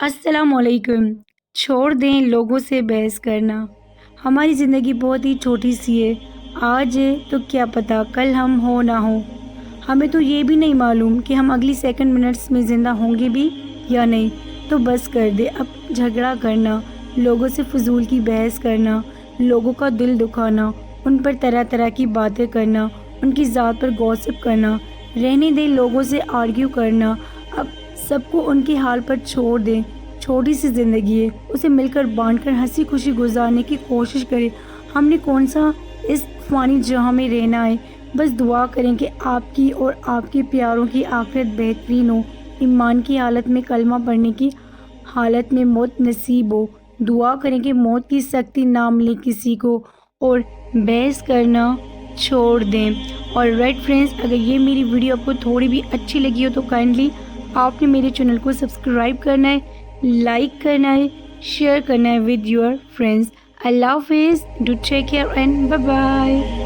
السلام علیکم۔ چھوڑ دیں لوگوں سے بحث کرنا۔ ہماری زندگی بہت ہی چھوٹی سی ہے، آج ہے تو کیا پتہ کل ہم ہو نہ ہو۔ ہمیں تو یہ بھی نہیں معلوم کہ ہم اگلی سیکنڈ منٹس میں زندہ ہوں گے بھی یا نہیں۔ تو بس کر دے اب جھگڑا کرنا، لوگوں سے فضول کی بحث کرنا، لوگوں کا دل دکھانا، ان پر طرح طرح کی باتیں کرنا، ان کی ذات پر گوسپ کرنا۔ رہنے دیں لوگوں سے آرگیو کرنا، اب سب کو ان کے حال پر چھوڑ دیں۔ چھوٹی سی زندگی ہے، اسے مل کر بانٹ کر ہنسی خوشی گزارنے کی کوشش کریں۔ ہم نے کون سا اس فانی جہاں میں رہنا ہے، بس دعا کریں کہ آپ کی اور آپ کے پیاروں کی آخرت بہترین ہو، ایمان کی حالت میں کلمہ پڑھنے کی حالت میں موت نصیب ہو۔ دعا کریں کہ موت کی سختی نہ ملے کسی کو، اور بحث کرنا چھوڑ دیں۔ اور رائٹ فرینڈز، اگر یہ میری ویڈیو آپ کو تھوڑی بھی اچھی لگی ہو تو کائنڈلی آپ نے میرے چینل کو سبسکرائب کرنا ہے، لائک کرنا ہے، شیئر کرنا ہے ود یور فرینڈز۔ اللہ حافظ، do take care and bye bye.